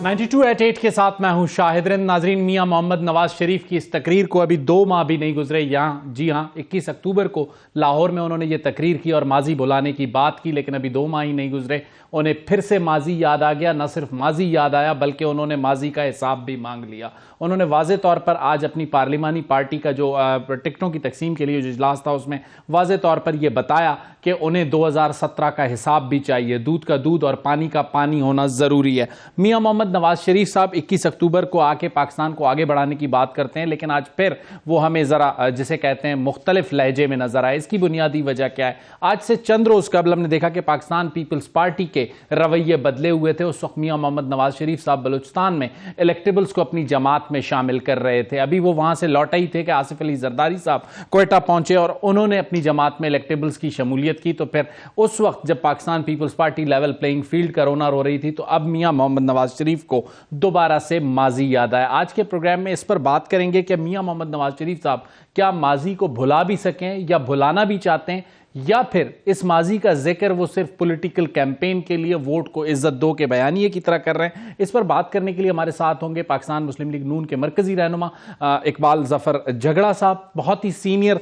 9288 کے ساتھ میں ہوں شاہد رند۔ ناظرین، میاں محمد نواز شریف کی اس تقریر کو ابھی 2 ماہ بھی نہیں گزرے۔ جی ہاں 21 اکتوبر کو لاہور میں انہوں نے یہ تقریر کی اور ماضی بلانے کی بات کی، لیکن ابھی 2 ماہ ہی نہیں گزرے، انہیں پھر سے ماضی یاد آ گیا۔ نہ صرف ماضی یاد آیا بلکہ انہوں نے ماضی کا حساب بھی مانگ لیا۔ انہوں نے واضح طور پر آج اپنی پارلیمانی پارٹی کا جو ٹکٹوں کی تقسیم کے لیے جو اجلاس تھا اس میں واضح طور پر یہ بتایا کہ انہیں 2017 کا حساب بھی چاہیے، دودھ کا دودھ اور پانی کا پانی ہونا ضروری ہے۔ میاں محمد نواز شریف صاحب 21 اکتوبر کو آ کے پاکستان کو آگے بڑھانے کی بات کرتے ہیں، لیکن آج پھر وہ ہمیں ذرا جسے کہتے ہیں مختلف لہجے میں نظر آئے۔ اس کی بنیادی وجہ کیا ہے؟ آج سے چند روز قبل ہم نے دیکھا کہ پاکستان پیپلز پارٹی کے رویے بدلے ہوئے تھے۔ اس وقت میاں محمد نواز شریف صاحب بلوچستان میں الیکٹیبلز کو اپنی جماعت میں شامل کر رہے تھے۔ ابھی وہ وہاں سے لوٹے ہی تھے کہ آصف علی زرداری صاحب کوئٹہ پہنچے اور انہوں نے اپنی جماعت میں الیکٹیبلز کی شمولیت کی۔ تو پھر اس وقت جب Pakistan Peoples Party level playing field کا رونا رو رہی تھی تو اب میاں محمد نواز شریف کو دوبارہ سے ماضی یاد آیا۔ آج کے پروگرام میں اس پر بات کریں گے کہ میاں محمد نواز شریف صاحب کیا ماضی کو بھلا بھی سکیں یا بھلانا بھی چاہتے ہیں، یا پھر اس ماضی کا ذکر وہ صرف پولیٹیکل کیمپین کے لیے ووٹ کو عزت دو کے بیانیے کی طرح کر رہے ہیں۔ اس پر بات کرنے کے لیے ہمارے ساتھ ہوں گے پاکستان مسلم لیگ نون کے مرکزی رہنما اقبال ظفر جھگڑا صاحب، بہت ہی سینئر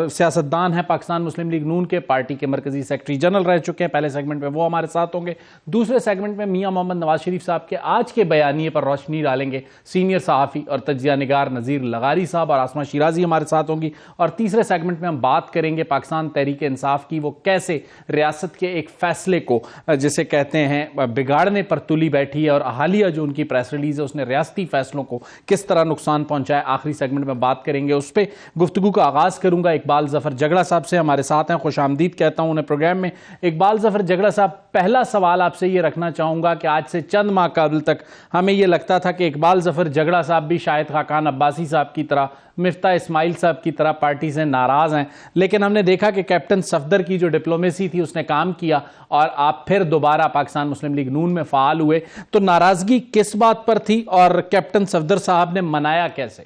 سیاستدان ہیں پاکستان مسلم لیگ نون کے، پارٹی کے مرکزی سیکرٹری جنرل رہ چکے ہیں۔ پہلے سیگمنٹ میں وہ ہمارے ساتھ ہوں گے، دوسرے سیگمنٹ میں میاں محمد نواز شریف صاحب کے آج کے بیانیے پر روشنی ڈالیں گے سینئر صحافی اور تجزیہ نگار نذیر لغاری صاحب اور آسمہ شیرازی ہمارے ساتھ ہوں گی، اور تیسرے سیگمنٹ میں ہم بات کریں گے پاکستان تحریک انصاف کی، وہ کیسے ریاست کے ایک فیصلے کو جسے کہتے ہیں بگاڑنے پر تلی بیٹھی ہے، اور حالیہ جو ان کی پریس ریلیز ہے اس نے ریاستی فیصلوں کو کس طرح نقصان پہنچایا۔ آخری سیگمنٹ میں بات کریں گے اس پہ۔ گفتگو کا آغاز کروں گا اقبال ظفر جھگڑا صاحب سے، ہمارے ساتھ ہیں، خوش آمدید کہتا ہوں انہیں پروگرام میں۔ اقبال ظفر جھگڑا صاحب، پہلا سوال آپ سے یہ رکھنا چاہوں گا کہ آج سے چند ماہ قبل تک ہمیں یہ لگتا تھا کہ اقبال ظفر جھگڑا صاحب بھی شاہد خاقان عباسی صاحب کی طرح، مفتاح اسماعیل صاحب کی طرح پارٹی سے ناراض ہیں، لیکن ہم نے دیکھا کہ کیپٹن صفدر کی جو ڈپلومیسی تھی اس نے کام کیا اور آپ پھر دوبارہ پاکستان مسلم لیگ نون میں فعال ہوئے۔ تو ناراضگی کس بات پر تھی اور کیپٹن صفدر صاحب نے منایا کیسے؟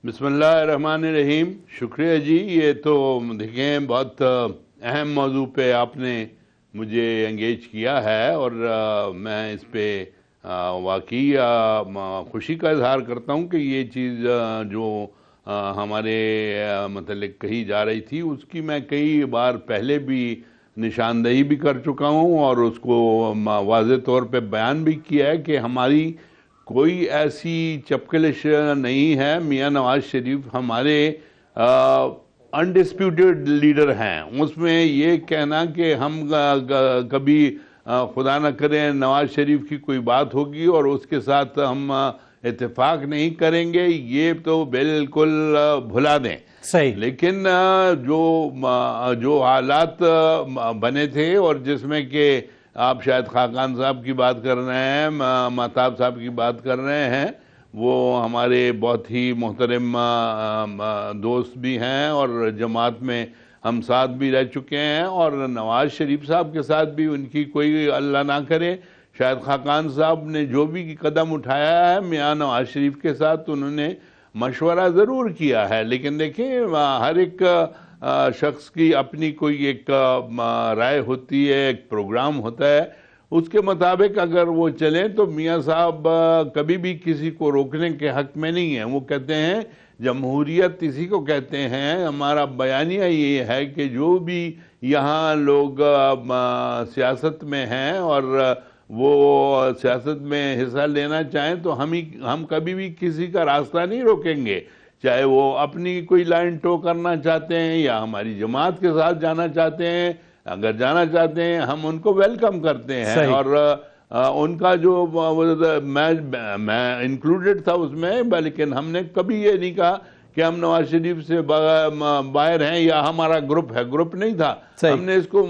بسم اللہ الرحمن الرحیم۔ شکریہ جی، یہ تو دیکھیں بہت اہم موضوع پہ آپ نے مجھے انگیج کیا ہے، اور میں اس پہ واقعی خوشی کا اظہار کرتا ہوں کہ یہ چیز جو ہمارے متعلق کہی جا رہی تھی اس کی میں کئی بار پہلے بھی نشاندہی بھی کر چکا ہوں، اور اس کو واضح طور پہ بیان بھی کیا ہے کہ ہماری کوئی ایسی چپکلش نہیں ہے۔ میاں نواز شریف ہمارے انڈسپیوٹڈ لیڈر ہیں۔ اس میں یہ کہنا کہ ہم کبھی خدا نہ کرے نواز شریف کی کوئی بات ہوگی اور اس کے ساتھ ہم اتفاق نہیں کریں گے، یہ تو بالکل بھلا دیں۔ صحیح۔ لیکن جو حالات بنے تھے اور جس میں کہ آپ شاید خاقان صاحب کی بات کر رہے ہیں، مہتاب صاحب کی بات کر رہے ہیں، وہ ہمارے بہت ہی محترم دوست بھی ہیں اور جماعت میں ہم ساتھ بھی رہ چکے ہیں، اور نواز شریف صاحب کے ساتھ بھی ان کی کوئی اللہ نہ کرے شاید خاقان صاحب نے جو بھی قدم اٹھایا ہے میاں نواز شریف کے ساتھ انہوں نے مشورہ ضرور کیا ہے، لیکن دیکھیں ہر ایک شخص کی اپنی کوئی ایک رائے ہوتی ہے، ایک پروگرام ہوتا ہے، اس کے مطابق اگر وہ چلیں تو میاں صاحب کبھی بھی کسی کو روکنے کے حق میں نہیں ہیں۔ وہ کہتے ہیں جمہوریت اسی کو کہتے ہیں، ہمارا بیانیہ یہ ہے کہ جو بھی یہاں لوگ سیاست میں ہیں اور وہ سیاست میں حصہ لینا چاہیں تو ہم کبھی بھی کسی کا راستہ نہیں روکیں گے، چاہے وہ اپنی کوئی لائن ٹو کرنا چاہتے ہیں یا ہماری جماعت کے ساتھ جانا چاہتے ہیں۔ اگر جانا چاہتے ہیں ہم ان کو ویلکم کرتے ہیں، اور ان کا جو میں انکلوڈڈ تھا اس میں، لیکن ہم نے کبھی یہ نہیں کہا کہ ہم نواز شریف سے باہر ہیں یا ہمارا گروپ ہے، گروپ نہیں تھا۔ ہم نے اس کو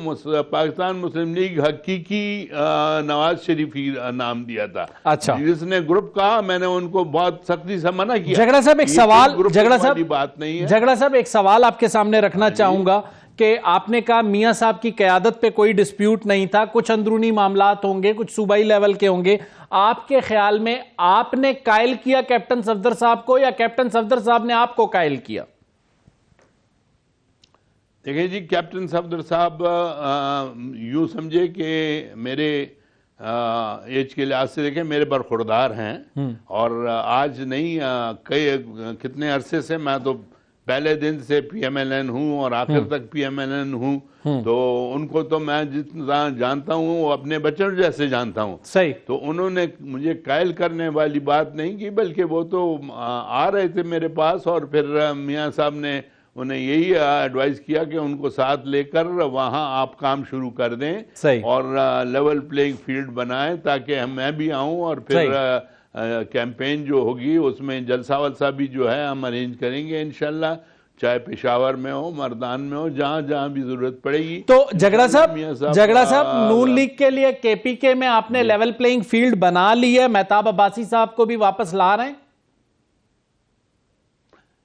پاکستان مسلم لیگ حقیقی نواز شریف ہی نام دیا تھا۔ اچھا، جس نے گروپ کہا میں نے ان کو بہت سختی سے منع کیا۔ جھگڑا صاحب ایک سوال، جھگڑا صاحب ایک سوال آپ کے سامنے رکھنا چاہوں گا کہ آپ نے کہا میاں صاحب کی قیادت پہ کوئی ڈسپیوٹ نہیں تھا، کچھ اندرونی معاملات ہوں گے، کچھ صوبائی لیول کے ہوں گے۔ آپ کے خیال میں آپ نے قائل کیا کیپٹن صفدر صاحب کو یا کیپٹن صفدر صاحب نے آپ کو قائل کیا؟ دیکھیں جی، کیپٹن صفدر صاحب یوں سمجھے کہ میرے ایج کے لحاظ سے دیکھیں میرے برخوردار ہیں، اور آج نہیں کتنے عرصے سے، میں تو پہلے دن سے پی ایم ایل این ہوں اور آخر تک پی ایم ایل این ہوں، تو ان کو تو میں جتنا جانتا ہوں وہ اپنے بچوں جیسے جانتا ہوں. صحیح. تو انہوں نے مجھے قائل کرنے والی بات نہیں کی، بلکہ وہ تو آ رہے تھے میرے پاس، اور پھر میاں صاحب نے انہیں یہی ایڈوائز کیا کہ ان کو ساتھ لے کر وہاں آپ کام شروع کر دیں اور لیول پلینگ فیلڈ بنائیں، تاکہ میں بھی آؤں، اور پھر کیمپین جو ہوگی اس میں جلسہ ولسہ بھی جو ہے ہم ارینج کریں گے انشاءاللہ، چاہے پشاور میں ہو، مردان میں ہو، جہاں جہاں بھی ضرورت پڑے گی. تو جھگڑا صاحب نون لیگ کے لیے کے پی کے میں آپ نے لیول پلینگ فیلڈ بنا لی ہے، مہتاب عباسی صاحب کو بھی واپس لا رہے ہیں؟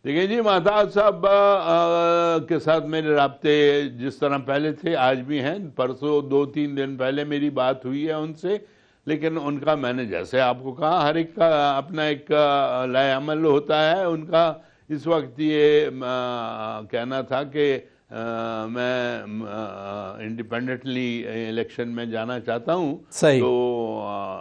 دیکھیں جی، مہتاب صاحب کے ساتھ میرے رابطے جس طرح پہلے تھے آج بھی ہیں. پرسوں 2-3 دن پہلے میری بات ہوئی ہے ان سے، لیکن ان کا میں نے جیسے آپ کو کہا ہر ایک کا اپنا ایک لائے عمل ہوتا ہے. ان کا اس وقت یہ کہنا تھا کہ میں انڈیپینڈنٹلی الیکشن میں جانا چاہتا ہوں، تو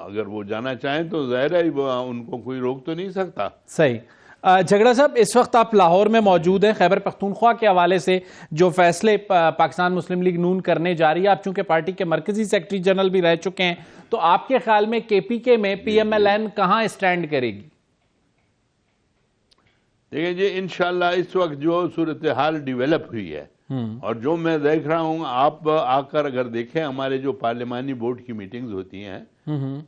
اگر وہ جانا چاہیں تو ظاہر ہے ان کو کوئی روک تو نہیں سکتا. صحیح. جھگڑا صاحب اس وقت آپ لاہور میں موجود ہیں. خیبر پختونخوا کے حوالے سے جو فیصلے پاکستان مسلم لیگ نون کرنے جا رہی ہے، آپ چونکہ پارٹی کے مرکزی سیکرٹری جنرل بھی رہ چکے ہیں، تو آپ کے خیال میں کے پی کے میں پی ایم ایل این کہاں اسٹینڈ کرے گی؟ دیکھیں جی، انشاءاللہ اس وقت جو صورتحال ڈیولپ ہوئی ہے اور جو میں دیکھ رہا ہوں، آپ آ کر اگر دیکھیں ہمارے جو پارلیمانی بورڈ کی میٹنگز ہوتی ہیں،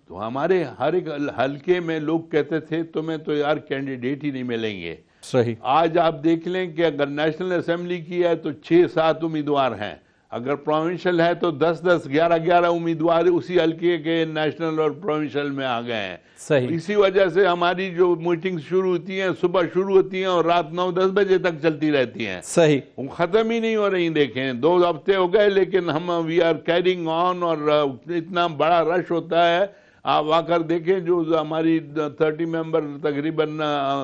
تو ہمارے ہر ایک حلقے میں لوگ کہتے تھے تمہیں تو یار کینڈیڈیٹ ہی نہیں ملیں گے. صحیح. آج آپ دیکھ لیں کہ اگر نیشنل اسمبلی کی ہے تو 6-7 امیدوار ہیں، اگر پروونشل ہے تو 10-10 11-11 امیدوار اسی حلقے کے نیشنل اور پروونشل میں آ گئے ہیں. صحیح. اسی وجہ سے ہماری جو میٹنگ شروع ہوتی ہیں صبح شروع ہوتی ہیں اور رات 9-10 بجے تک چلتی رہتی ہیں. صحیح. وہ ختم ہی نہیں ہو رہی. دیکھیں 2 ہفتے ہو گئے لیکن ہم وی آر کیرنگ آن، اور اتنا بڑا رش ہوتا ہے. آپ آ کر دیکھیں جو ہماری 30 ممبر تقریباً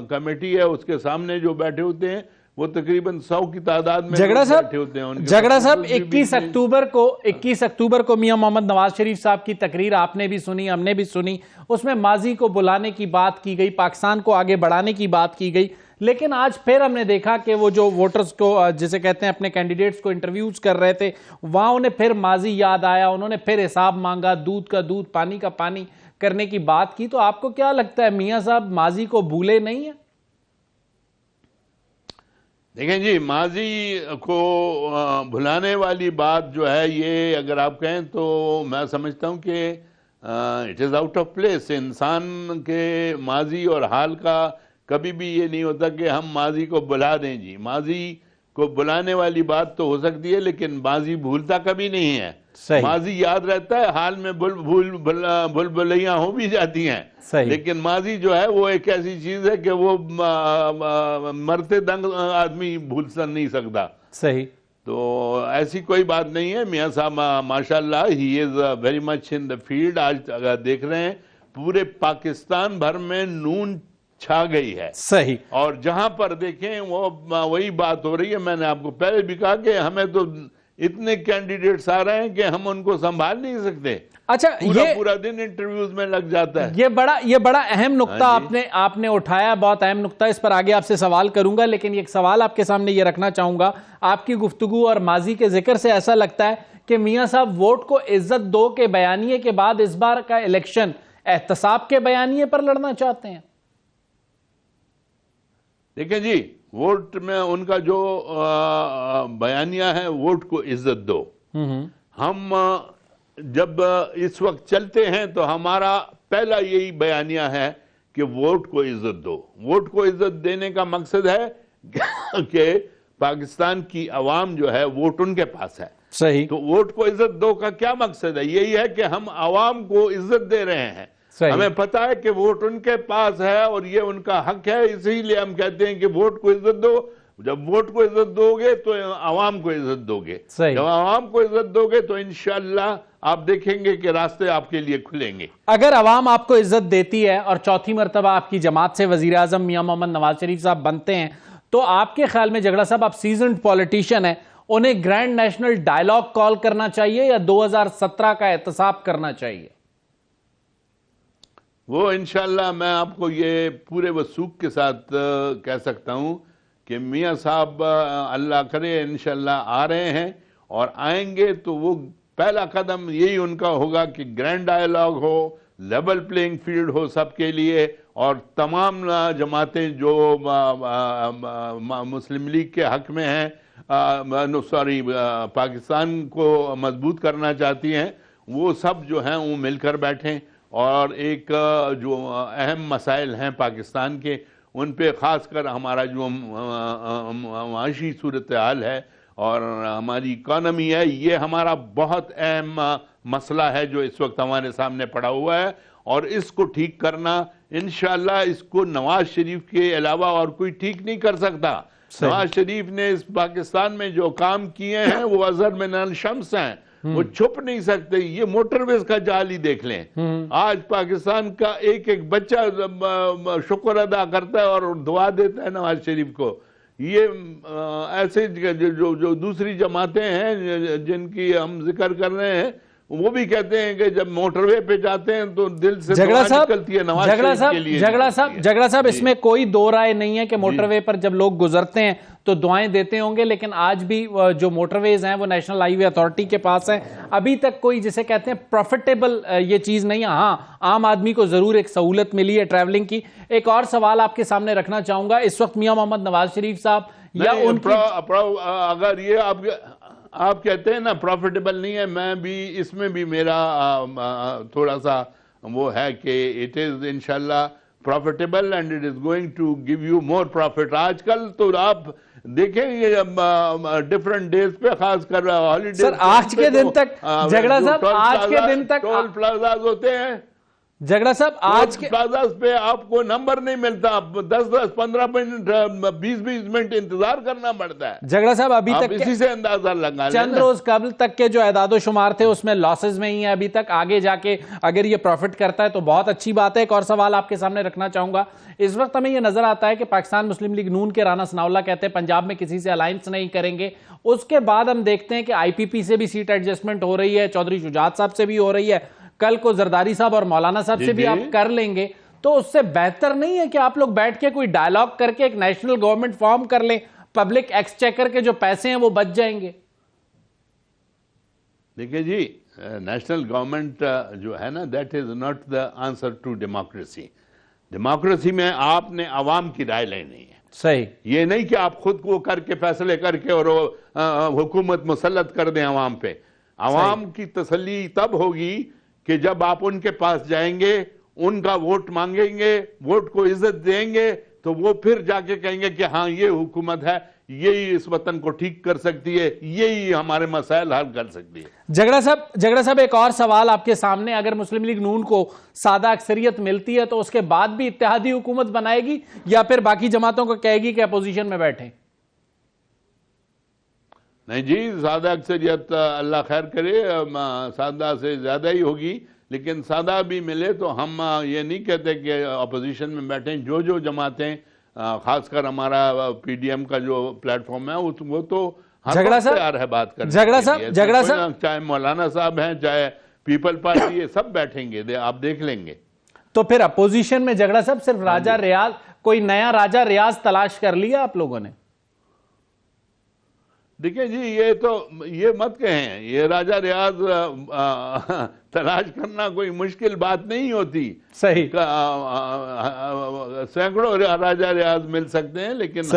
کمیٹی ہے، اس کے سامنے جو بیٹھے ہوتے ہیں وہ تقریباً 100 کی تعداد میں بیٹھے ہوتے ہیں. جھگڑا صاحب 21 اکتوبر کو میاں محمد نواز شریف صاحب کی تقریر آپ نے بھی سنی، ہم نے بھی سنی. اس میں ماضی کو بلانے کی بات کی گئی، پاکستان کو آگے بڑھانے کی بات کی گئی، لیکن آج پھر ہم نے دیکھا کہ وہ جو ووٹرز کو جسے کہتے ہیں اپنے کینڈیڈیٹس کو انٹرویوز کر رہے تھے، وہاں انہیں پھر ماضی یاد آیا، انہوں نے پھر حساب مانگا، دودھ کا دودھ پانی کا پانی کرنے کی بات کی. تو آپ کو کیا لگتا ہے میاں صاحب ماضی کو بھولے نہیں ہیں؟ دیکھیں جی، ماضی کو بھلانے والی بات جو ہے، یہ اگر آپ کہیں تو میں سمجھتا ہوں کہ it is out of place. انسان کے ماضی اور حال کا کبھی بھی یہ نہیں ہوتا کہ ہم ماضی کو بھلا دیں. جی، ماضی کو بھلانے والی بات تو ہو سکتی ہے، لیکن ماضی بھولتا کبھی نہیں ہے. ماضی یاد رہتا ہے، حال میں بھول بھلیاں ہو بھی جاتی ہیں، لیکن ماضی جو ہے وہ ایک ایسی چیز ہے کہ وہ مرتے دنگ آدمی بھول نہیں سکتا. صحیح. تو ایسی کوئی بات نہیں ہے. میاں صاحب ماشاءاللہ ہی is very much in the field. آج اگر دیکھ رہے ہیں پورے پاکستان بھر میں نون چھا گئی ہے. صحیح. اور جہاں پر دیکھیں وہ وہی بات ہو رہی ہے. میں نے آپ کو پہلے بھی کہا کہ ہمیں تو اتنے کینڈیڈیٹس آ رہے ہیں کہ ہم ان کو سنبھال نہیں سکتے. اچھا، پورا دن انٹرویوز میں لگ جاتا ہے. یہ بڑا اہم نقطہ آپ نے اٹھایا، بہت اہم نقطہ. اس پر آگے آپ سے سوال کروں گا، لیکن ایک سوال آپ کے سامنے یہ رکھنا چاہوں گا. آپ کی گفتگو اور ماضی کے ذکر سے ایسا لگتا ہے کہ میاں صاحب ووٹ کو عزت دو کے بیانیے کے بعد اس بار کا الیکشن احتساب کے بیانیے پر لڑنا چاہتے ہیں. دیکھیں جی، ووٹ میں ان کا جو بیانیہ ہے، ووٹ کو عزت دو. ہم جب اس وقت چلتے ہیں تو ہمارا پہلا یہی بیانیہ ہے کہ ووٹ کو عزت دو. ووٹ کو عزت دینے کا مقصد ہے کہ پاکستان کی عوام جو ہے ووٹ ان کے پاس ہے. صحیح. تو ووٹ کو عزت دو کا کیا مقصد ہے؟ یہی ہے کہ ہم عوام کو عزت دے رہے ہیں. ہمیں پتا ہے کہ ووٹ ان کے پاس ہے اور یہ ان کا حق ہے، اسی لیے ہم کہتے ہیں کہ ووٹ کو عزت دو. جب ووٹ کو عزت دو گے تو عوام کو عزت دو گے. جب عوام کو عزت دو گے تو انشاءاللہ آپ دیکھیں گے کہ راستے آپ کے لیے کھلیں گے. اگر عوام آپ کو عزت دیتی ہے اور چوتھی مرتبہ آپ کی جماعت سے وزیر اعظم میاں محمد نواز شریف صاحب بنتے ہیں، تو آپ کے خیال میں جھگڑا صاحب، آپ سیزنڈ پولیٹیشین ہیں، انہیں گرینڈ نیشنل ڈائیلاگ کال کرنا چاہیے یا 2017 کا احتساب کرنا چاہیے؟ وہ انشاءاللہ میں آپ کو یہ پورے وثوق کے ساتھ کہہ سکتا ہوں کہ میاں صاحب اللہ کرے انشاءاللہ آ رہے ہیں، اور آئیں گے تو وہ پہلا قدم یہی ان کا ہوگا کہ گرینڈ ڈائیلاگ ہو، لیول پلینگ فیلڈ ہو سب کے لیے، اور تمام جماعتیں جو مسلم لیگ کے حق میں ہیں، پاکستان کو مضبوط کرنا چاہتی ہیں، وہ سب جو ہیں وہ مل کر بیٹھیں، اور ایک جو اہم مسائل ہیں پاکستان کے ان پہ خاص کر ہمارا جو معاشی صورتحال ہے اور ہماری اکانومی ہے، یہ ہمارا بہت اہم مسئلہ ہے جو اس وقت ہمارے سامنے پڑا ہوا ہے، اور اس کو ٹھیک کرنا انشاءاللہ اس کو نواز شریف کے علاوہ اور کوئی ٹھیک نہیں کر سکتا۔ نواز شریف نے اس پاکستان میں جو کام کیے ہیں وہ اظہر من الشمس ہیں، وہ چھپ نہیں سکتے۔ یہ موٹر ویز کا جال ہی دیکھ لیں، آج پاکستان کا ایک ایک بچہ شکر ادا کرتا ہے اور دعا دیتا ہے نواز شریف کو۔ یہ ایسے جو دوسری جماعتیں ہیں جن کی ہم ذکر کر رہے ہیں، وہ بھی کہتے ہیں کہ جب موٹر وے پہ جاتے ہیں تو دل سے دعا نکلتی ہے نواز شریف کے لیے۔ جھگڑا صاحب اس میں کوئی دو رائے نہیں ہے کہ موٹر وے پر جب لوگ گزرتے ہیں تو دعائیں دیتے ہوں گے، لیکن آج بھی جو موٹر ویز ہیں وہ نیشنل ہائی وے اتھارٹی کے پاس ہیں، ابھی تک کوئی جسے کہتے ہیں پروفیٹیبل یہ چیز نہیں ہے۔ ہاں، عام آدمی کو ضرور ایک سہولت ملی ہے ٹریولنگ کی۔ ایک اور سوال آپ کے سامنے رکھنا چاہوں گا، اس وقت میاں محمد نواز شریف صاحب یا ان کی اگر یہ آپ کہتے ہیں نا پروفیٹیبل نہیں ہے، میں بھی اس میں بھی میرا تھوڑا سا وہ ہے کہ اٹ از انشاءاللہ profitable and it is going to give you more profit. آج کل تو آپ دیکھیں یہ ڈیفرنٹ ڈیز پہ خاص کر ہالیڈیز، سر آج کے دن تک جھگڑا صاحب آج کے دن تک ٹول پلازاز ہوتے ہیں، جھگڑا صاحب آج کے پلازاز پہ آپ کو نمبر نہیں ملتا، 10-15 منٹ 20 منٹ انتظار کرنا پڑتا ہے۔ جھگڑا صاحب ابھی تک اسی سے اندازہ لگا لیں، چند روز قبل تک کے جو اعداد و شمار تھے اس میں لاسز میں ہی ہیں ابھی تک، آگے جا کے اگر یہ پروفٹ کرتا ہے تو بہت اچھی بات ہے۔ ایک اور سوال آپ کے سامنے رکھنا چاہوں گا، اس وقت ہمیں یہ نظر آتا ہے کہ پاکستان مسلم لیگ نون کے رانا ثناء اللہ کہتے ہیں پنجاب میں کسی سے الائنس نہیں کریں گے، اس کے بعد ہم دیکھتے ہیں کہ آئی پی پی سے بھی سیٹ ایڈجسٹمنٹ ہو رہی ہے، چودھری شجاعت صاحب سے بھی ہو رہی ہے، کل کو زرداری صاحب اور مولانا صاحب سے بھی آپ کر لیں گے، تو اس سے بہتر نہیں ہے کہ آپ لوگ بیٹھ کے کوئی ڈائیلاگ کر کے ایک نیشنل گورنمنٹ فارم کر لیں، پبلک ایکسچیکر کے جو پیسے ہیں وہ بچ جائیں گے؟ دیکھیں جی، نیشنل گورنمنٹ جو ہے نا that is not the answer to democracy. Democracy میں آپ نے عوام کی رائے لینی ہے، صحیح، یہ نہیں کہ آپ خود کو کر کے فیصلے کر کے اور حکومت مسلط کر دیں عوام پہ۔ عوام کی تسلی تب ہوگی کہ جب آپ ان کے پاس جائیں گے، ان کا ووٹ مانگیں گے، ووٹ کو عزت دیں گے، تو وہ پھر جا کے کہیں گے کہ ہاں یہ حکومت ہے، یہی اس وطن کو ٹھیک کر سکتی ہے، یہی ہمارے مسائل حل کر سکتی ہے۔ جھگڑا صاحب ایک اور سوال آپ کے سامنے، اگر مسلم لیگ نون کو سادہ اکثریت ملتی ہے تو اس کے بعد بھی اتحادی حکومت بنائے گی یا پھر باقی جماعتوں کو کہے گی کہ اپوزیشن میں بیٹھیں؟ نہیں جی، سادہ اکثریت اللہ خیر کرے، سادہ سے زیادہ ہی ہوگی، لیکن سادہ بھی ملے تو ہم یہ نہیں کہتے کہ اپوزیشن میں بیٹھیں۔ جو جماعتیں خاص کر ہمارا پی ڈی ایم کا جو پلیٹ فارم ہے وہ تو ہر وقت تیار ہے بات کرنے کے لیے، چاہے مولانا صاحب ہیں چاہے پیپل پارٹی ہے، سب بیٹھیں گے، آپ دیکھ لیں گے۔ تو پھر اپوزیشن میں جھگڑا صاحب صرف راجہ ریاض، کوئی نیا راجہ ریاض تلاش کر لیا آپ لوگوں نے؟ دیکھیں جی، یہ مت کہیں، یہ راجہ ریاض تلاش کرنا کوئی مشکل بات نہیں ہوتی۔ صحیح، سینکڑوں راجہ ریاض مل سکتے ہیں، لیکن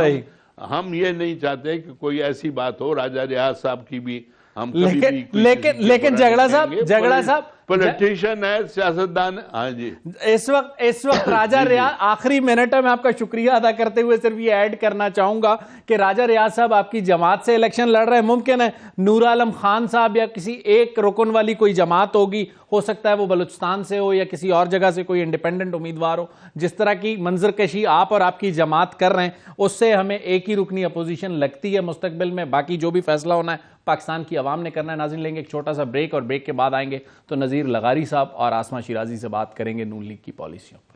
ہم یہ نہیں چاہتے کہ کوئی ایسی بات ہو راجہ ریاض صاحب کی بھی ہم لیکن جھگڑا صاحب پولیٹیشین ہے، سیاستدان۔ ہاں جی، اس وقت راجہ ریاض، آخری منٹ ہے، میں آپ کا شکریہ ادا کرتے ہوئے صرف یہ ایڈ کرنا چاہوں گا کہ راجہ ریاض صاحب آپ کی جماعت سے الیکشن لڑ رہے ہیں، ممکن ہے نور عالم خان صاحب یا کسی ایک رکن والی کوئی جماعت ہوگی، ہو سکتا ہے وہ بلوچستان سے ہو یا کسی اور جگہ سے کوئی انڈیپینڈنٹ امیدوار ہو، جس طرح کی منظر کشی آپ اور آپ کی جماعت کر رہے ہیں اس سے ہمیں ایک ہی رکنی اپوزیشن لگتی ہے مستقبل میں۔ باقی جو بھی فیصلہ ہونا ہے پاکستان کی عوام نے کرنا ہے۔ ناظرین، لیں گے ایک چھوٹا سا بریک، اور بریک کے بعد آئیں گے تو نذیر لغاری صاحب اور آسمہ شیرازی سے بات کریں گے نون لیگ کی پالیسیوں پر۔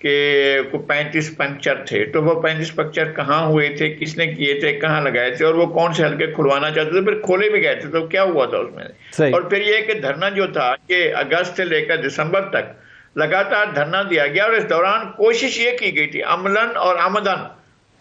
کہ 35 پنکچر تھے، تو وہ 35 پنکچر کہاں ہوئے تھے، کس نے کیے تھے، کہاں لگائے تھے، اور وہ کون سے حلقے کھلوانا چاہتے تھے، پھر کھولے بھی گئے تھے، تو کیا ہوا تھا اس میں. اور پھر یہ کہ دھرنا جو تھا کہ اگست سے لے کر دسمبر تک لگاتار دھرنا دیا گیا، اور اس دوران کوشش یہ کی گئی تھی عملاً اور آمدن،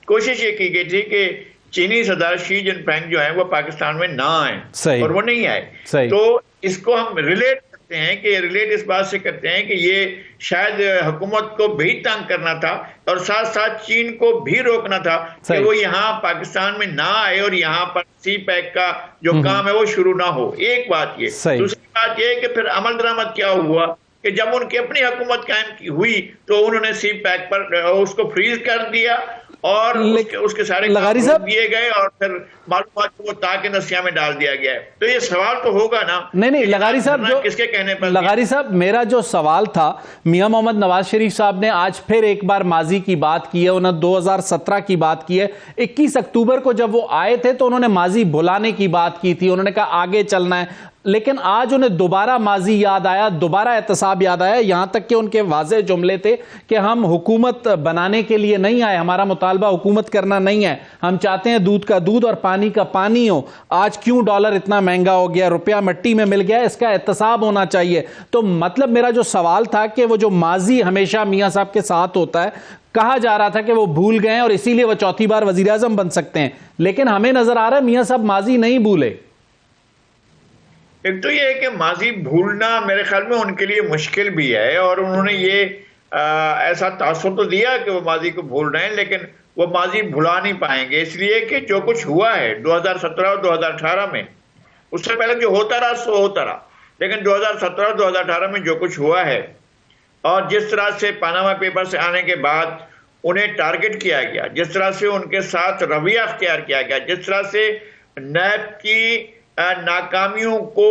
کوشش یہ کی گئی تھی کہ چینی صدر شی جن پینگ جو ہیں وہ پاکستان میں نہ آئیں، اور وہ نہیں آئے. تو اس کو ہم ریلیٹ کرتے ہیں کہ ریلیٹ اس بات سے کرتے ہیں کہ یہ شاید حکومت کو بھی تنگ کرنا تھا، اور ساتھ ساتھ چین کو بھی روکنا تھا کہ وہ یہاں پاکستان میں نہ آئے اور یہاں پر سی پیک کا جو کام ہے وہ شروع نہ ہو. ایک بات یہ. دوسری بات یہ کہ پھر عمل درآمد کیا ہوا کہ جب ان کی اپنی حکومت قائم ہوئی تو انہوں نے سی پیک پر اس کو فریز کر دیا، اور اس کے سارے لغاری صاحب دیے گئے، اور پھر معلومات کو تاک نسیہ میں ڈال دیا گیا ہے. تو یہ سوال تو ہوگا نا. نہیں لغاری صاحب، کس کے کہنے پر لغاری صاحب میرا جو سوال تھا، میاں محمد نواز شریف صاحب نے آج پھر ایک بار ماضی کی بات کی ہے، انہوں نے 2017 کی بات کی ہے. 21 اکتوبر کو جب وہ آئے تھے تو انہوں نے ماضی بھلانے کی بات کی تھی، انہوں نے کہا آگے چلنا ہے، لیکن آج انہیں دوبارہ ماضی یاد آیا، دوبارہ احتساب یاد آیا، یہاں تک کہ ان کے واضح جملے تھے کہ ہم حکومت بنانے کے لیے نہیں آئے، ہمارا مطالبہ حکومت کرنا نہیں ہے، ہم چاہتے ہیں دودھ کا دودھ اور پانی کا پانی ہو. آج کیوں ڈالر اتنا مہنگا ہو گیا، روپیہ مٹی میں مل گیا، اس کا احتساب ہونا چاہیے. تو مطلب میرا جو سوال تھا کہ وہ جو ماضی ہمیشہ میاں صاحب کے ساتھ ہوتا ہے، کہا جا رہا تھا کہ وہ بھول گئے اور اسی لیے وہ چوتھی بار وزیر اعظم بن سکتے ہیں، لیکن ہمیں نظر آ رہا ہے میاں صاحب ماضی نہیں بھولے. ایک تو یہ ہے کہ ماضی بھولنا میرے خیال میں ان کے لیے مشکل بھی ہے، اور انہوں نے یہ ایسا تاثر تو دیا کہ وہ ماضی کو بھول رہے ہیں، لیکن وہ ماضی بھلا نہیں پائیں گے، اس لیے کہ جو کچھ ہوا ہے 2017 اور 2018 میں، اس سے پہلے جو ہوتا رہا سو ہوتا رہا، لیکن 2017 اور 2018 میں جو کچھ ہوا ہے، اور جس طرح سے پاناما پیپر سے آنے کے بعد انہیں ٹارگٹ کیا گیا، جس طرح سے ان کے ساتھ رویہ اختیار کیا گیا، جس طرح سے نیب کی ناکامیوں کو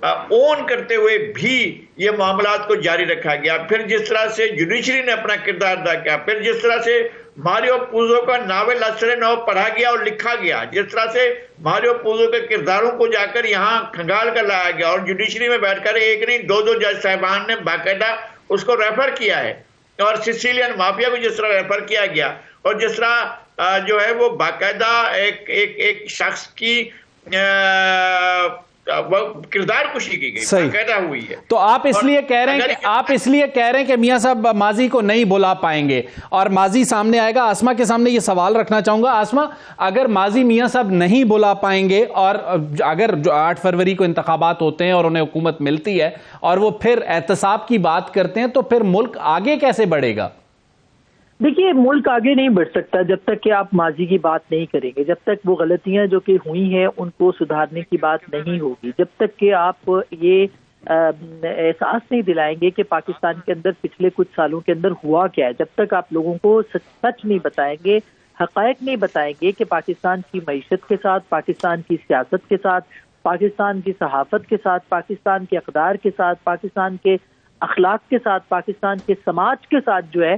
اون کرتے ہوئے بھی یہ معاملات کو جاری رکھا گیا، پھر جس طرح سے جوڈیشری نے اپنا کردار ادا کیا، پھر جس طرح سے ماریو پوزو کا ناول اثر نو پڑھا گیا اور لکھا گیا، جس طرح سے ماریو پوزو کے کرداروں کو جا کر یہاں کھنگال کر لایا گیا، اور جوڈیشری میں بیٹھ کر ایک نہیں دو جج صاحبان نے باقاعدہ اس کو ریفر کیا ہے، اور سسیلین مافیا کو جس طرح ریفر کیا گیا، اور جس طرح جو ہے وہ باقاعدہ ایک شخص کی کردار کشی کی گئی، باقاعدہ ہوئی ہے. تو آپ اس لیے کہہ رہے ہیں کہ میاں صاحب ماضی کو نہیں بھلا پائیں گے اور ماضی سامنے آئے گا. آسما کے سامنے یہ سوال رکھنا چاہوں گا. آسما، اگر ماضی میاں صاحب نہیں بھلا پائیں گے، اور اگر 8 فروری کو انتخابات ہوتے ہیں اور انہیں حکومت ملتی ہے اور وہ پھر احتساب کی بات کرتے ہیں، تو پھر ملک آگے کیسے بڑھے گا؟ دیکھیے، ملک آگے نہیں بڑھ سکتا جب تک کہ آپ ماضی کی بات نہیں کریں گے، جب تک وہ غلطیاں جو کہ ہوئی ہیں ان کو سدھارنے کی بات نہیں ہوگی، جب تک کہ آپ یہ احساس نہیں دلائیں گے کہ پاکستان کے اندر پچھلے کچھ سالوں کے اندر ہوا کیا ہے، جب تک آپ لوگوں کو سچ نہیں بتائیں گے، حقائق نہیں بتائیں گے کہ پاکستان کی معیشت کے ساتھ، پاکستان کی سیاست کے ساتھ، پاکستان کی صحافت کے ساتھ، پاکستان کے اقدار کے ساتھ، پاکستان کے اخلاق کے ساتھ، پاکستان کے سماج کے ساتھ جو ہے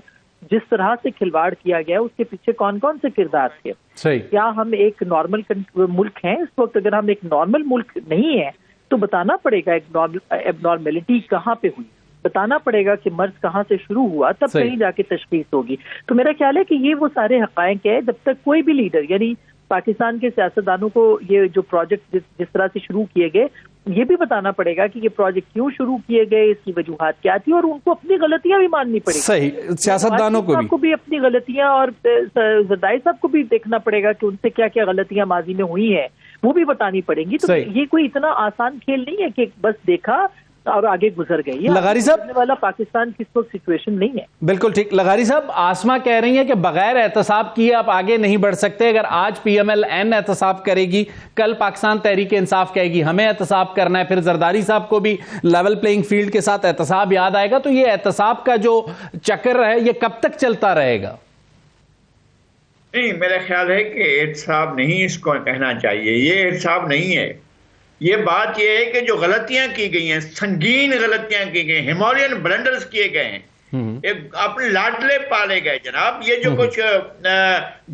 جس طرح سے کھلواڑ کیا گیا، اس کے پیچھے کون کون سے کردار تھے. کیا ہم ایک نارمل ملک ہیں اس وقت؟ اگر ہم ایک نارمل ملک نہیں ہیں تو بتانا پڑے گا ایک ایب نارملٹی کہاں پہ ہوئی، بتانا پڑے گا کہ مرض کہاں سے شروع ہوا، تب کہیں جا کے تشخیص ہوگی. تو میرا خیال ہے کہ یہ وہ سارے حقائق ہے. جب تک کوئی بھی لیڈر، یعنی پاکستان کے سیاستدانوں کو یہ جو پروجیکٹ جس طرح سے شروع کیے گئے، یہ بھی بتانا پڑے گا کہ یہ پروجیکٹ کیوں شروع کیے گئے، اس کی وجوہات کیا تھی، اور ان کو اپنی غلطیاں بھی ماننی پڑے گی. صحیح، سیاستدانوں کو بھی اپنی غلطیاں، اور زرداری صاحب کو بھی دیکھنا پڑے گا کہ ان سے کیا کیا غلطیاں ماضی میں ہوئی ہیں، وہ بھی بتانی پڑیں گی. تو یہ کوئی اتنا آسان کھیل نہیں ہے کہ بس دیکھا اور آگے گزر گئی. لغاری صاحب، والا پاکستان کی تو سچویشن نہیں ہے. بالکل ٹھیک. لغاری صاحب، آسما کہہ رہی ہیں کہ بغیر احتساب کیے آپ آگے نہیں بڑھ سکتے. اگر آج پی ایم ایل این احتساب کرے گی، کل پاکستان تحریک انصاف کہے گی ہمیں احتساب کرنا ہے، پھر زرداری صاحب کو بھی لیول پلینگ فیلڈ کے ساتھ احتساب یاد آئے گا. تو یہ احتساب کا جو چکر ہے یہ کب تک چلتا رہے گا؟ نہیں، میرا خیال ہے کہ احتساب نہیں اس کو کہنا چاہیے. یہ احتساب نہیں ہے. یہ بات یہ ہے کہ جو غلطیاں کی گئی ہیں، سنگین غلطیاں کی گئی ہیں، ہیمولین بلنڈرز کیے گئے ہیں، اپنے لاڈلے پالے گئے جناب. یہ جو کچھ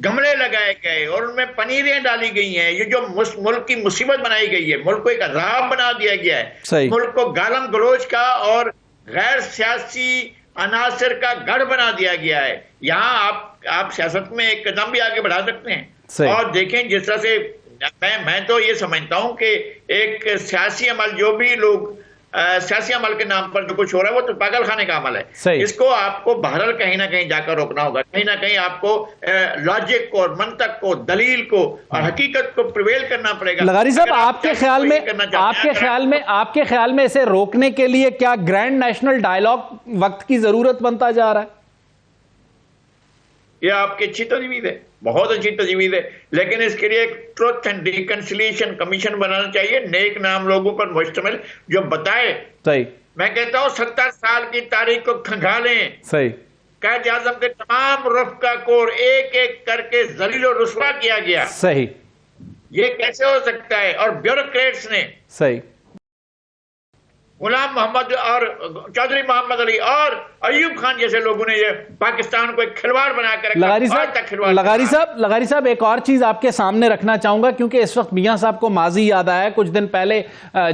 گملے لگائے گئے اور ان میں پنیریں ڈالی گئی ہیں، یہ جو ملک کی مصیبت بنائی گئی ہے، ملک کو ایک عذاب بنا دیا گیا ہے، ملک کو گالم گلوچ کا اور غیر سیاسی عناصر کا گڑھ بنا دیا گیا ہے. یہاں آپ سیاست میں ایک قدم بھی آگے بڑھا سکتے ہیں. اور دیکھیں جس طرح سے میں تو یہ سمجھتا ہوں کہ ایک سیاسی عمل، جو بھی لوگ سیاسی عمل کے نام پر جو کچھ ہو رہا ہے وہ تو پاگل خانے کا عمل ہے. اس کو آپ کو بہرحال کہیں نہ کہیں جا کر روکنا ہوگا. کہیں نہ کہیں آپ کو لاجک کو اور منطق کو، دلیل کو اور حقیقت کو پریویل کرنا پڑے گا. لغاری صاحب، آپ کے خیال میں اسے روکنے کے لیے کیا گرینڈ نیشنل ڈائیلاگ وقت کی ضرورت بنتا جا رہا ہے؟ یہ آپ کی اچھی تجویز ہے، بہت اچھی تجویز ہے، لیکن اس کے لیے ایک ٹروتھ اینڈ ریکنسیلیشن کمیشن بنانا چاہیے، نیک نام لوگوں پر مشتمل، جو بتائے. صحیح. میں کہتا ہوں 70 سال کی تاریخ کو کھنگالیں. صحیح. قائد اعظم کے تمام رفقا کو ایک ایک کر کے ذلیل و رسوا کیا گیا. صحیح. یہ کیسے ہو سکتا ہے؟ اور بیوروکریٹس نے، صحیح، غلام محمد اور چودھری محمد علی اور ایوب خان جیسے لوگوں نے یہ پاکستان کو ایک کھلواڑ بنا کر رکھا. لغاری صاحب ایک اور چیز آپ کے سامنے رکھنا چاہوں گا، کیونکہ اس وقت میاں صاحب کو ماضی یاد آیا ہے. کچھ دن پہلے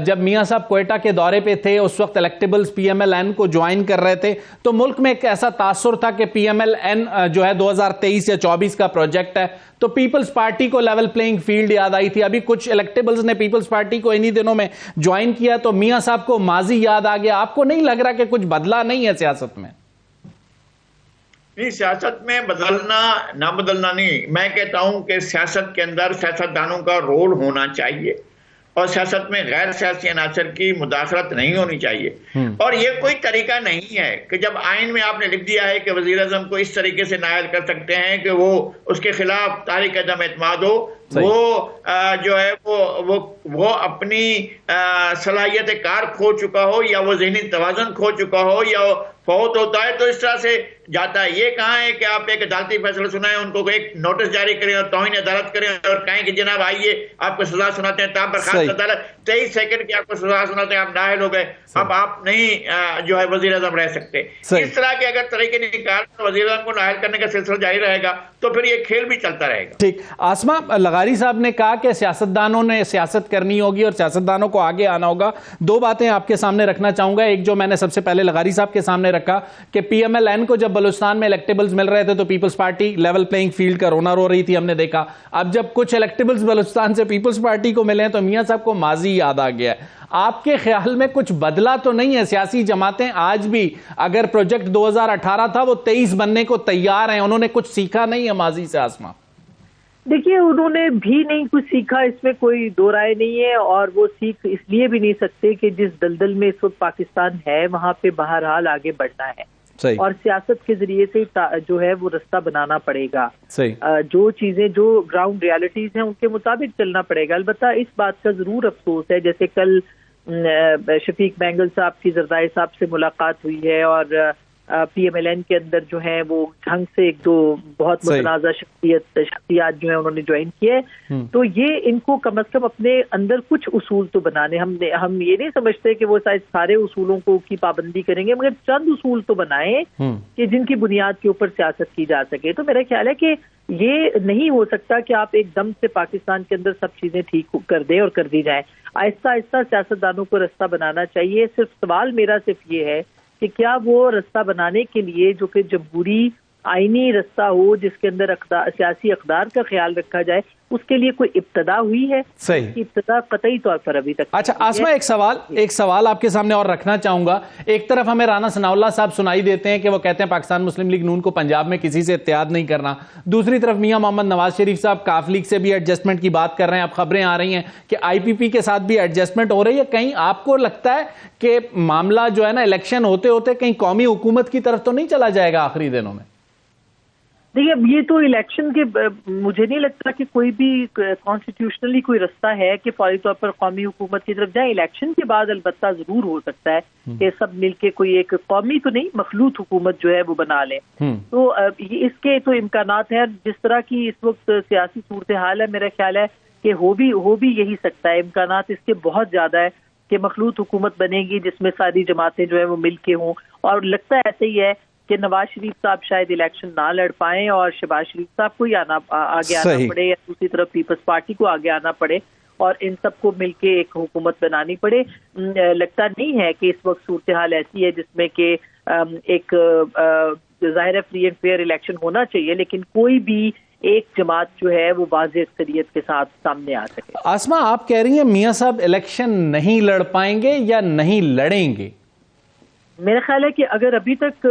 جب میاں صاحب کوئٹہ کے دورے پہ تھے، اس وقت electables P M L N کو جوائن کر رہے تھے، تو ملک میں ایک ایسا تاثر تھا کہ پی ایم ایل این جو ہے 2023 یا 24 کا پروجیکٹ ہے، تو پیپلز پارٹی کو لیول پلینگ فیلڈ یاد آئی تھی. ابھی کچھ الیکٹیبلز نے پیپلز پارٹی کو انہی دنوں میں جوائن کیا، تو میاں صاحب کو ماضی یاد آ گیا. آپ کو نہیں لگ رہا کہ کچھ بدلا نہیں ہے سیاست میں؟ نہیں، سیاست میں بدلنا نہ بدلنا نہیں، میں کہتا ہوں کہ سیاست کے اندر سیاستدانوں کا رول ہونا چاہیے اور سیاست میں غیر سیاسی عناصر کی مداخلت نہیں ہونی چاہیے. اور یہ کوئی طریقہ نہیں ہے کہ جب آئین میں آپ نے لکھ دیا ہے کہ وزیر اعظم کو اس طریقے سے نائل کر سکتے ہیں کہ وہ اس کے خلاف تحریک عدم اعتماد ہو، وہ جو ہے وہ اپنی صلاحیت کار کھو چکا ہو، یا وہ ذہنی توازن کھو چکا ہو، یا فوت ہوتا ہے تو اس طرح سے جاتا ہے. یہ کہاں ہے کہ آپ ایک عدالتی فیصلہ سنائیں، ان کو ایک نوٹس جاری کریں اور توہین عدالت کریں اور کہیں کہ جناب آئیے آپ کو سزا سناتے ہیں، تاہم برخاست عدالت 23 سیکنڈ کی آپ کو سزا سناتے ہیں، آپ نااہل ہو گئے، اب آپ نہیں جو ہے وزیر اعظم رہ سکتے. اس طرح کے اگر طریقے نکال وزیر اعظم کو نااہل کرنے کا سلسلہ جاری رہے گا تو پھر یہ کھیل بھی چلتا رہے گا. ٹھیک. آسمہ، لغاری صاحب نے کہا کہ سیاستدانوں نے سیاست کرنی ہوگی اور سیاستدانوں کو آگے آنا ہوگا. دو باتیں آپ کے سامنے رکھنا چاہوں گا. ایک جو میں نے سب سے پہلے لغاری صاحب کے سامنے رکھا کہ پی ایم ایل این کو جب بلوچستان میں الیکٹیبلز مل رہے تھے تو Peoples Party level playing field کا رونا رو رہی تھی، ہم نے دیکھا. اب جب کچھ الیکٹیبلز بلوچستان سے پیپلز پارٹی کو ملے ہیں تو میاں صاحب کو ماضی یاد آ گیا ہے. آپ کے خیال میں کچھ بدلا تو نہیں ہے؟ سیاسی جماعتیں آج بھی اگر پروجیکٹ 2018 تھا وہ 23 بننے کو تیار ہیں، انہوں نے کچھ سیکھا نہیں ہے ماضی سے؟ آسمہ دیکھیے، انہوں نے بھی نہیں کچھ سیکھا، اس میں کوئی دو رائے نہیں ہے، اور وہ سیکھ اس لیے بھی نہیں سکتے کہ جس دلدل میں اس وقت پاکستان ہے وہاں پہ بہرحال آگے بڑھنا ہے. اور سیاست کے ذریعے سے جو ہے وہ رستہ بنانا پڑے گا. جو چیزیں جو گراؤنڈ ریالٹیز ہیں ان کے مطابق چلنا پڑے گا. البتہ اس بات کا ضرور افسوس ہے، جیسے کل شفیق بینگل صاحب کی زرداری صاحب سے ملاقات ہوئی ہے اور پی ایم ایل این کے اندر جو ہیں وہ ڈھنگ سے ایک دو بہت متنازع شخصیات جو ہیں انہوں نے جوائن کیے، تو یہ ان کو کم از کم اپنے اندر کچھ اصول تو بنانے، ہم یہ نہیں سمجھتے کہ وہ سارے اصولوں کو کی پابندی کریں گے، مگر چند اصول تو بنائیں کہ جن کی بنیاد کے اوپر سیاست کی جا سکے. تو میرا خیال ہے کہ یہ نہیں ہو سکتا کہ آپ ایک دم سے پاکستان کے اندر سب چیزیں ٹھیک کر دیں اور کر دی جائیں. آہستہ آہستہ سیاستدانوں کو رستہ بنانا چاہیے. صرف سوال میرا صرف یہ ہے کہ کیا وہ رستہ بنانے کے لیے جو کہ جمہوری آئینی رستہ ہو جس کے اندر سیاسی اقدار کا خیال رکھا جائے، اس کے لیے کوئی ابتدا ہوئی ہے؟ صحیح. ابتدا قطعی طور پر ابھی تک. اچھا آسمہ، ایک سوال آپ کے سامنے اور رکھنا چاہوں گا. ایک طرف ہمیں رانا ثناء اللہ صاحب سنائی دیتے ہیں کہ وہ کہتے ہیں پاکستان مسلم لیگ نون کو پنجاب میں کسی سے اتحاد نہیں کرنا. دوسری طرف میاں محمد نواز شریف صاحب کاف لیگ سے بھی ایڈجسٹمنٹ کی بات کر رہے ہیں. اب خبریں آ رہی ہیں کہ آئی پی پی کے ساتھ بھی ایڈجسٹمنٹ ہو رہی ہے. کہیں آپ کو لگتا ہے کہ معاملہ جو ہے نا الیکشن ہوتے ہوتے کہیں قومی حکومت کی طرف تو نہیں چلا جائے گا آخری دنوں میں؟ دیکھیے، یہ تو الیکشن کے مجھے نہیں لگتا کہ کوئی بھی کانسٹیٹیوشنلی کوئی رستہ ہے کہ فوری طور پر قومی حکومت کی طرف جائیں. الیکشن کے بعد البتہ ضرور ہو سکتا ہے کہ سب مل کے کوئی ایک قومی تو نہیں مخلوط حکومت جو ہے وہ بنا لیں. تو اس کے تو امکانات ہیں. جس طرح کی اس وقت سیاسی صورتحال ہے، میرا خیال ہے کہ ہو بھی یہی سکتا ہے. امکانات اس کے بہت زیادہ ہے کہ مخلوط حکومت بنے گی جس میں ساری جماعتیں جو ہے وہ مل کے ہوں. اور لگتا ہے ایسا ہی ہے کہ نواز شریف صاحب شاید الیکشن نہ لڑ پائیں اور شہباز شریف صاحب کو ہی آگے آنا پڑے، یا دوسری طرف پیپلز پارٹی کو آگے آنا پڑے. اور ان سب کو مل کے ایک حکومت بنانی پڑے. لگتا نہیں ہے کہ اس وقت صورتحال ایسی ہے جس میں کہ ایک ظاہر فری اینڈ فیئر الیکشن ہونا چاہیے، لیکن کوئی بھی ایک جماعت جو ہے وہ واضح اکثریت کے ساتھ سامنے آ سکے. آسما، آپ کہہ رہی ہیں میاں صاحب الیکشن نہیں لڑ پائیں گے یا نہیں لڑیں گے؟ میرا خیال ہے کہ اگر ابھی تک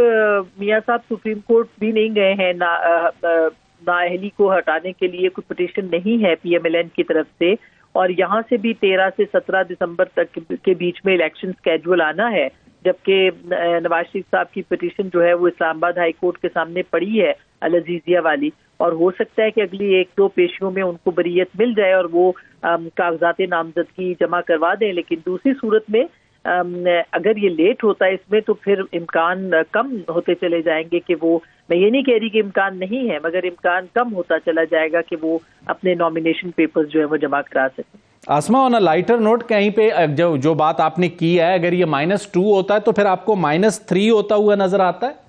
میاں صاحب سپریم کورٹ بھی نہیں گئے ہیں، نااہلی کو ہٹانے کے لیے کوئی پٹیشن نہیں ہے پی ایم ایل این کی طرف سے، اور یہاں سے بھی 13 سے 17 دسمبر تک کے بیچ میں الیکشن سکیجول آنا ہے، جبکہ نواز شریف صاحب کی پٹیشن جو ہے وہ اسلام آباد ہائی کورٹ کے سامنے پڑی ہے العزیزیہ والی، اور ہو سکتا ہے کہ اگلی 1-2 پیشیوں میں ان کو بریت مل جائے اور وہ کاغذات نامزدگی جمع کروا دیں. لیکن دوسری صورت میں اگر یہ لیٹ ہوتا ہے اس میں تو پھر امکان کم ہوتے چلے جائیں گے کہ وہ، میں یہ نہیں کہہ رہی کہ امکان نہیں ہے، مگر امکان کم ہوتا چلا جائے گا کہ وہ اپنے نامینیشن پیپرز جو ہے وہ جمع کرا سکیں. آسما، آن اے لائٹر نوٹ، کہیں پہ جو بات آپ نے کی ہے، اگر یہ -2 ہوتا ہے تو پھر آپ کو -3 ہوتا ہوا نظر آتا ہے؟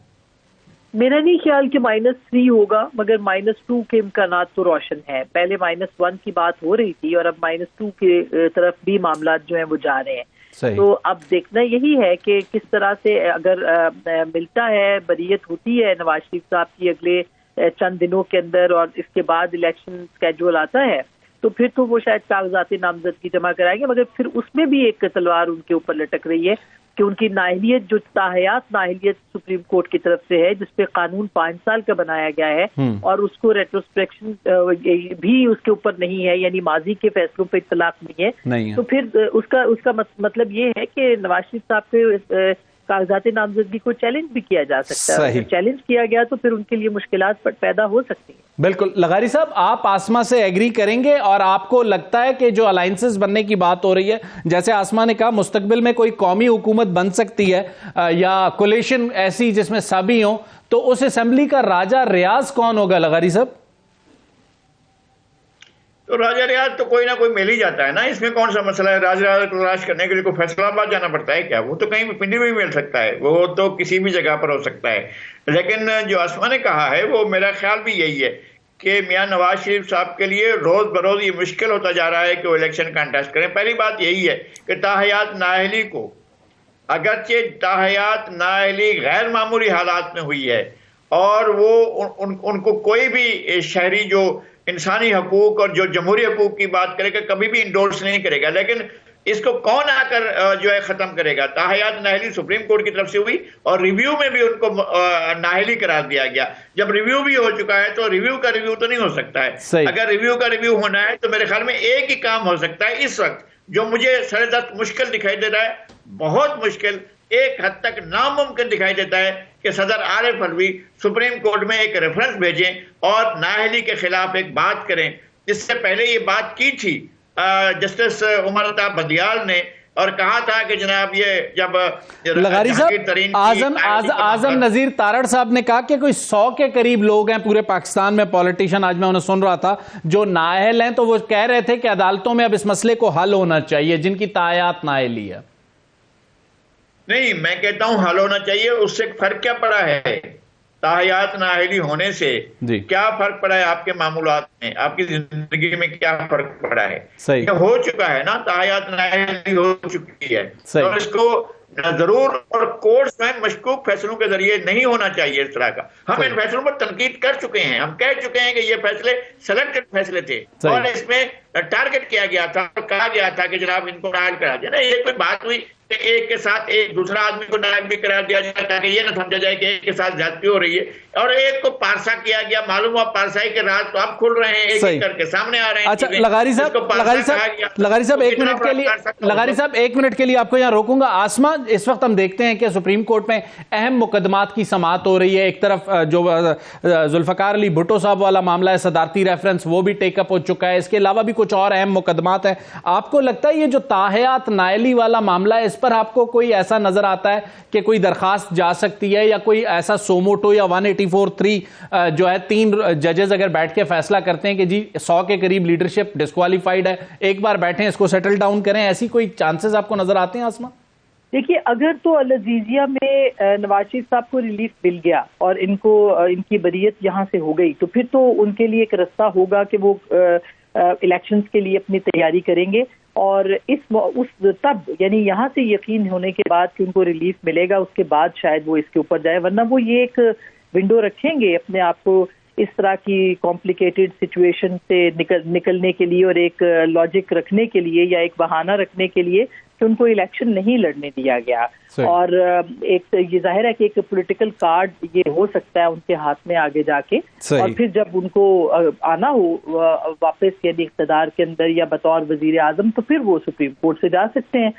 میرا نہیں خیال کہ -3 ہوگا، مگر -2 کے امکانات تو روشن ہے. پہلے -1 کی بات ہو رہی تھی اور اب -2 کی طرف بھی معاملات جو ہیں وہ جا رہے ہیں. تو اب دیکھنا یہی ہے کہ کس طرح سے اگر ملتا ہے، بریت ہوتی ہے نواز شریف صاحب کی اگلے چند دنوں کے اندر اور اس کے بعد الیکشن سکیجول آتا ہے، تو پھر تو وہ شاید کاغذات نامزدگی جمع کرائیں گے. مگر پھر اس میں بھی ایک تلوار ان کے اوپر لٹک رہی ہے کہ ان کی نااہلیت، جو تاحیات نااہلیت سپریم کورٹ کی طرف سے ہے، جس پہ قانون 5 سال کا بنایا گیا ہے اور اس کو ریٹروسپیکشن بھی اس کے اوپر نہیں ہے، یعنی ماضی کے فیصلوں پہ اطلاق نہیں ہے. تو پھر اس کا مطلب یہ ہے کہ نواز شریف صاحب کے کاغذات نامزدگی کو چیلنج بھی کیا جا سکتا ہے. اگر چیلنج کیا گیا تو پھر ان کے لیے مشکلات پیدا ہو سکتی ہیں. بالکل. لغاری صاحب، آپ آسما سے ایگری کریں گے اور آپ کو لگتا ہے کہ جو الائنسز بننے کی بات ہو رہی ہے، جیسے آسما نے کہا مستقبل میں کوئی قومی حکومت بن سکتی ہے یا کولیشن ایسی جس میں سبھی ہوں، تو اس اسمبلی کا راجہ ریاض کون ہوگا لغاری صاحب؟ تو راجہ ریاض تو کوئی نہ کوئی مل ہی جاتا ہے نا، اس میں کون سا مسئلہ ہے؟ راجہ ریاض کو تلاش کرنے کے لیے کوئی فیصلہ آباد جانا پڑتا ہے کیا؟ وہ تو کہیں پنڈی میں بھی مل سکتا ہے، وہ تو کسی بھی جگہ پر ہو سکتا ہے. لیکن جو آسما نے کہا ہے وہ میرا خیال بھی یہی ہے کہ میاں نواز شریف صاحب کے لیے روز بروز یہ مشکل ہوتا جا رہا ہے کہ وہ الیکشن کنٹیسٹ کریں. پہلی بات یہی ہے کہ تاحیات نااہلی کو، اگرچہ تاحیات نااہلی غیر معمولی حالات میں ہوئی ہے اور وہ ان کو کوئی بھی شہری جو انسانی حقوق اور جو جمہوری حقوق کی بات کرے گا کبھی بھی انڈورس نہیں کرے گا، لیکن اس کو کون آ کر جو ہے ختم کرے گا؟ تاحیات نااہلی سپریم کورٹ کی طرف سے ہوئی اور ریویو میں بھی ان کو نااہلی قرار دیا گیا. جب ریویو بھی ہو چکا ہے تو ریویو کا ریویو تو نہیں ہو سکتا ہے. اگر ریویو کا ریویو ہونا ہے تو میرے خیال میں ایک ہی کام ہو سکتا ہے اس وقت، جو مجھے سر دست مشکل دکھائی دے رہا ہے، بہت مشکل، ایک حد تک ناممکن دکھائی دیتا ہے کہ صدر عارف الوی سپریم کورٹ میں ایک ریفرنس بھیجیں اور نااہلی کے خلاف ایک بات کریں. اس سے پہلے یہ بات کی تھی جسٹس عمر الطاف بدیال نے، اور کہا تھا کہ جناب یہ جب لغاری صاحب، اعظم نذیر تارڑ صاحب نے کہا کہ کوئی 100 کے قریب لوگ ہیں پورے پاکستان میں، پولیٹیشین، آج میں انہیں سن رہا تھا، جو نااہل ہیں، تو وہ کہہ رہے تھے کہ عدالتوں میں اب اس مسئلے کو حل ہونا چاہیے جن کی تاحیات نااہلی ہے. نہیں، میں کہتا ہوں حل ہونا چاہیے. اس سے فرق کیا پڑا ہے؟ تاحیات نااہلی ہونے سے کیا فرق پڑا ہے آپ کے معمولات میں، آپ کی زندگی میں کیا فرق پڑا ہے؟ یہ ہو چکا ہے نا، تاحیات نااہلی ہو چکی ہے، اور اس کو ضرور اور کورٹس میں مشکوک فیصلوں کے ذریعے نہیں ہونا چاہیے اس طرح کا. ہم ان فیصلوں پر تنقید کر چکے ہیں، ہم کہہ چکے ہیں کہ یہ فیصلے سلیکٹڈ فیصلے تھے اور اس میں ٹارگٹ کیا گیا تھا اور کہا گیا تھا کہ جناب ان کو نااہل کرا دیا. نا یہ کوئی بات ہوئی کہ ایک کے ساتھ ایک دوسرا آدمی کو نااہل بھی قرار دیا جائے تاکہ یہ نہ سمجھا جائے کہ ایک کے ساتھ زیادتی ہو رہی ہے، اور ایک کو پارسا کیا گیا. معلوم ہوا پارسائی کے راز تو اب کھل رہے ہیں، ایک ایک کر کے سامنے آ رہے ہیں. اچھا لغاری صاحب ایک منٹ کے لیے آپ کو یہاں روکوں گا. آسما، اس وقت ہم دیکھتے ہیں کہ سپریم کورٹ میں اہم مقدمات کی سماعت ہو رہی ہے. ایک طرف جو ذوالفقار علی بھٹو صاحب والا معاملہ ہے، صدارتی ریفرنس، وہ بھی ٹیک اپ ہو چکا ہے. اس کے علاوہ بھی کچھ اور اہم مقدمات ہیں. آپ کو لگتا ہے یہ جو تاحیات نااہلی والا معاملہ ہے، اس پر آپ کو کوئی ایسا نظر آتا ہے کہ کوئی درخواست جا سکتی ہے یا کوئی ایسا سوموٹو یا 184(3) جو ہے 3 ججز اگر بیٹھ کے فیصلہ کرتے ہیں کہ جی 100 کے قریب لیڈرشپ ڈسکوالیفائڈ ہے، ایک بار بیٹھیں اس کو سیٹل ڈاؤن کریں، ایسی کوئی چانسز آپ کو نظر آتے ہیں آسما؟ دیکھیے، اگر تو العزیزیہ میں نواز شریف صاحب کو ریلیف مل گیا اور ان کی بریت یہاں سے ہو گئی تو پھر تو ان کے لیے ایک رستہ ہوگا کہ وہ الیکشنز کے لیے اپنی تیاری کریں گے، اور تب یعنی یہاں سے یقین ہونے کے بعد کہ ان کو ریلیف ملے گا، اس کے بعد شاید وہ اس کے اوپر جائے، ورنہ وہ یہ ایک ونڈو رکھیں گے اپنے آپ کو اس طرح کی کمپلیکیٹڈ سچویشن سے نکلنے کے لیے، اور ایک لاجک رکھنے کے لیے یا ایک بہانہ رکھنے کے لیے کہ ان کو الیکشن نہیں لڑنے دیا گیا۔ اور ایک یہ ظاہر ہے کہ ایک پولیٹیکل کارڈ یہ ہو سکتا ہے ان کے ہاتھ میں آگے جا کے، اور پھر جب ان کو آنا ہو واپس یعنی اقتدار کے اندر یا بطور وزیر اعظم، تو پھر وہ سپریم کورٹ سے جا سکتے ہیں۔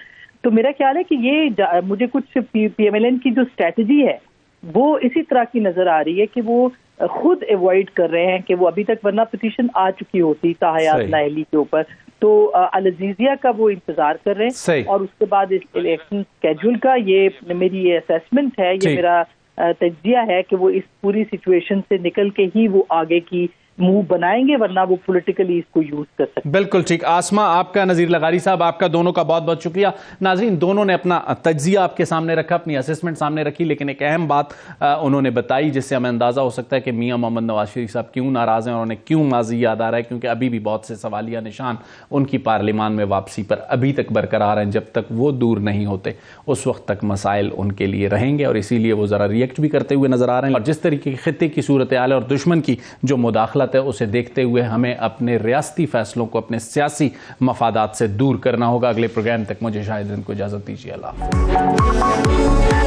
تو میرا خیال ہے کہ یہ مجھے کچھ پی ایم ایل این کی جو اسٹریٹجی ہے وہ اسی طرح کی نظر آ رہی ہے کہ وہ خود ایوائڈ کر رہے ہیں کہ وہ ابھی تک ورنہ پٹیشن آ چکی ہوتی تاحیات نااہلی کے اوپر، تو العزیزیہ کا وہ انتظار کر رہے ہیں، اور اس کے بعد اس الیکشن اسکیڈول کا یہ میری یہ اسیسمنٹ ہے، یہ میرا تجزیہ ہے کہ وہ اس پوری سچویشن سے نکل کے ہی وہ آگے کی موو بنائیں گے، ورنہ وہ پولیٹیکلی اس کو یوز کر سکتے ہیں۔ بالکل ٹھیک۔ آسما آپ کا، نذیر لغاری صاحب آپ کا، دونوں کا بہت بہت شکریہ۔ ناظرین، دونوں نے اپنا تجزیہ آپ کے سامنے رکھا، اپنی اسسمنٹ سامنے رکھی، لیکن ایک اہم بات انہوں نے بتائی جس سے ہمیں اندازہ ہو سکتا ہے کہ میاں محمد نواز شریف صاحب کیوں ناراض ہیں اور انہیں کیوں ماضی یاد آ رہا ہے، کیونکہ ابھی بھی بہت سے سوالیہ نشان ان کی پارلیمان میں واپسی پر ابھی تک برقرار ہیں۔ جب تک وہ دور نہیں ہوتے اس وقت تک مسائل ان کے لیے رہیں گے، اور اسی لیے وہ ذرا ریئیکٹ بھی کرتے ہوئے نظر آ رہے ہیں، اور جس طریقے کی خطے کی صورتحال ہے اور دشمن کی جو مداخلت ہے اسے دیکھتے ہوئے ہمیں اپنے ریاستی فیصلوں کو اپنے سیاسی مفادات سے دور کرنا ہوگا۔ اگلے پروگرام تک مجھے شاہد رند کو اجازت دیجیے۔ اللہ حافظ۔